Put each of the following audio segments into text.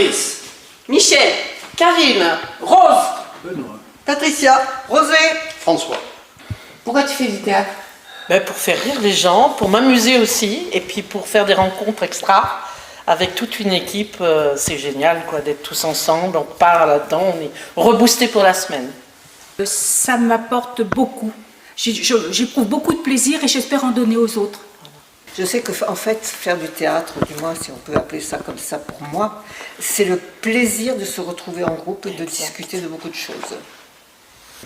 Patrice. Michel. Karine. Rose. Benoît. Patricia. Rosé. François. Pourquoi tu fais du théâtre? Pour faire rire les gens, pour m'amuser aussi, et puis pour faire des rencontres extra avec toute une équipe. C'est génial quoi, d'être tous ensemble, on part là-dedans, on est reboosté pour la semaine. Ça m'apporte beaucoup. J'éprouve beaucoup de plaisir et j'espère en donner aux autres. Je sais que en fait, faire du théâtre, du moins si on peut appeler ça comme ça pour moi, c'est le plaisir de se retrouver en groupe et de discuter de beaucoup de choses.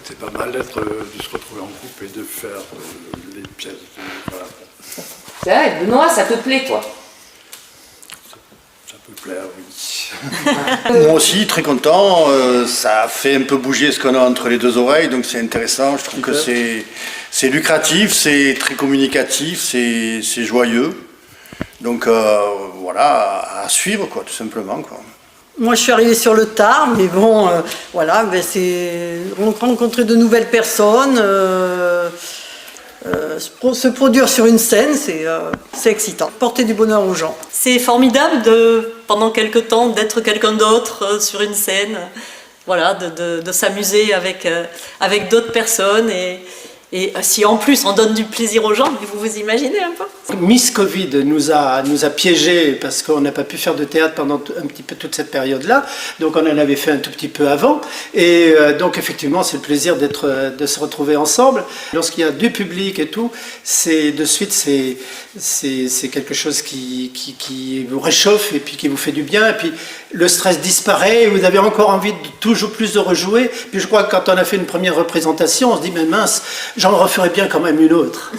C'est pas mal de se retrouver en groupe et de faire les pièces. Voilà. C'est vrai, Benoît, ça te plaît, toi? Ça peut plaire, oui. Moi aussi, très content. Ça fait un peu bouger ce qu'on a entre les deux oreilles, donc c'est intéressant. Je trouve que c'est lucratif, c'est très communicatif, c'est joyeux. Donc voilà, à suivre, quoi, tout simplement, quoi. Moi, je suis arrivée sur le tard, mais bon, voilà, c'est rencontrer de nouvelles personnes, se produire sur une scène, c'est excitant. Porter du bonheur aux gens. C'est formidable pendant quelque temps, d'être quelqu'un d'autre sur une scène, voilà, de s'amuser avec d'autres personnes et si en plus on donne du plaisir aux gens, vous vous imaginez un peu? Miss Covid nous a piégés parce qu'on n'a pas pu faire de théâtre pendant un petit peu toute cette période-là, donc on en avait fait un tout petit peu avant, et donc effectivement c'est le plaisir de se retrouver ensemble. Lorsqu'il y a du public et tout, de suite c'est quelque chose qui vous réchauffe et puis qui vous fait du bien, et puis le stress disparaît et vous avez encore envie de toujours plus de rejouer. Puis je crois que quand on a fait une première représentation, on se dit mais mince, j'en referais bien quand même une autre.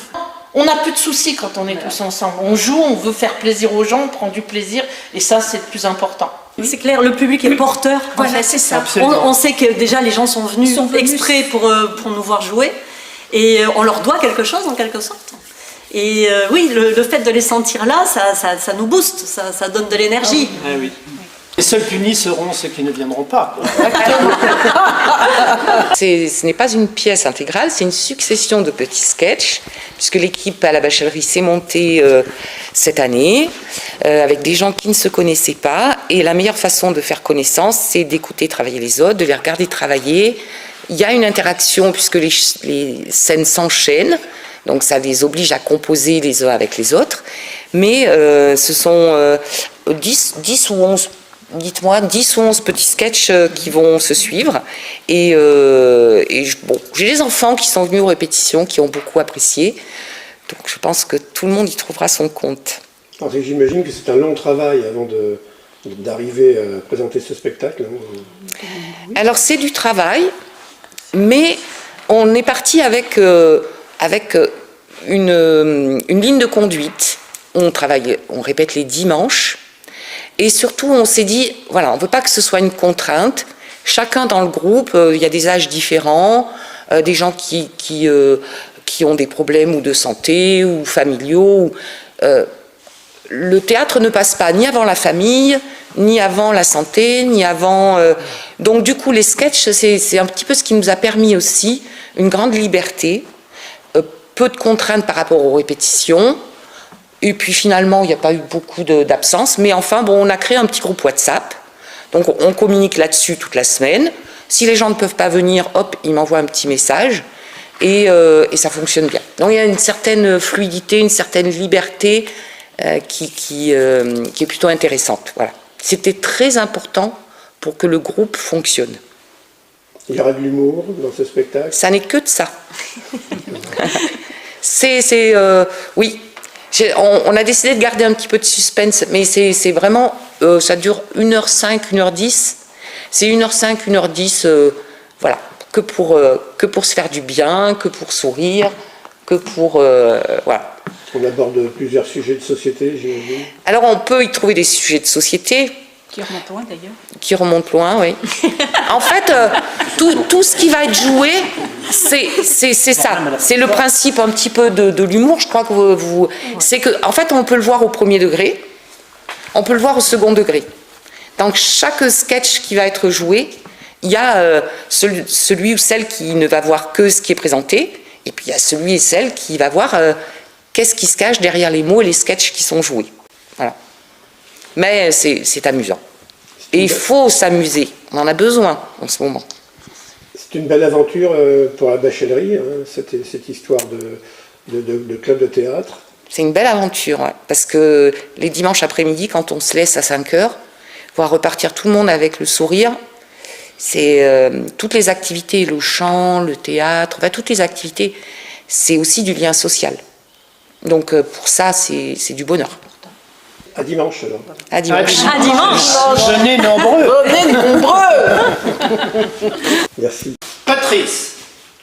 On n'a plus de soucis quand on est tous ensemble. On joue, on veut faire plaisir aux gens, on prend du plaisir, et ça c'est le plus important. C'est clair, le public est porteur. Voilà, c'est ça. On sait que déjà les gens sont venus exprès pour nous voir jouer, et on leur doit quelque chose en quelque sorte. Et oui, le fait de les sentir là, ça nous booste, ça donne de l'énergie. Ah oui. Les seuls punis seront ceux qui ne viendront pas. Ce n'est pas une pièce intégrale, c'est une succession de petits sketchs, puisque l'équipe à la Bachellerie s'est montée cette année, avec des gens qui ne se connaissaient pas, et la meilleure façon de faire connaissance, c'est d'écouter travailler les autres, de les regarder travailler. Il y a une interaction, puisque les scènes s'enchaînent, donc ça les oblige à composer les uns avec les autres, mais ce sont 10 ou 11 dites-moi, 10 ou 11 petits sketchs qui vont se suivre. Et bon, j'ai des enfants qui sont venus aux répétitions, qui ont beaucoup apprécié. Donc je pense que tout le monde y trouvera son compte. J'imagine que c'est un long travail avant d'arriver à présenter ce spectacle. Alors c'est du travail, mais on est parti avec une ligne de conduite. On répète les dimanches. Et surtout, on s'est dit, voilà, on ne veut pas que ce soit une contrainte. Chacun dans le groupe, il y a des âges différents, des gens qui ont des problèmes ou de santé ou familiaux. Le théâtre ne passe pas ni avant la famille, ni avant la santé, ni avant... Donc du coup, les sketchs, c'est un petit peu ce qui nous a permis aussi une grande liberté, peu de contraintes par rapport aux répétitions. Et puis finalement, il n'y a pas eu beaucoup d'absence. Mais enfin, bon, on a créé un petit groupe WhatsApp. Donc on communique là-dessus toute la semaine. Si les gens ne peuvent pas venir, hop, ils m'envoient un petit message. Et ça fonctionne bien. Donc il y a une certaine fluidité, une certaine liberté qui est plutôt intéressante. Voilà. C'était très important pour que le groupe fonctionne. Il y aura de l'humour dans ce spectacle? Ça n'est que de ça. Oui. On a décidé de garder un petit peu de suspense, mais c'est vraiment, ça dure 1h05, 1h10. C'est 1h05, 1h10, voilà, que pour se faire du bien, que pour sourire, que pour... voilà. On aborde plusieurs sujets de société, j'imagine. Alors on peut y trouver des sujets de société. Qui remontent loin d'ailleurs. Qui remontent loin, oui. En fait, tout ce qui va être joué, c'est ça. C'est le principe un petit peu de l'humour, je crois que vous... C'est qu'en fait, on peut le voir au premier degré, on peut le voir au second degré. Donc chaque sketch qui va être joué, il y a celui ou celle qui ne va voir que ce qui est présenté, et puis il y a celui et celle qui va voir qu'est-ce qui se cache derrière les mots et les sketchs qui sont joués. Voilà. Mais c'est amusant. Et il faut s'amuser. On en a besoin en ce moment. C'est une belle aventure pour la bachelerie, hein, cette histoire de club de théâtre. C'est une belle aventure, ouais, parce que les dimanches après-midi, quand on se laisse à 5 heures, voir repartir tout le monde avec le sourire, c'est toutes les activités, le chant, le théâtre, enfin, toutes les activités, c'est aussi du lien social. Donc pour ça, c'est du bonheur. À dimanche alors. À dimanche. À dimanche. Venez nombreux. Venez nombreux. Merci. Patrice.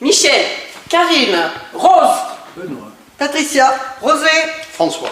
Michel. Karine, Rose, Patricia, Rosé, François.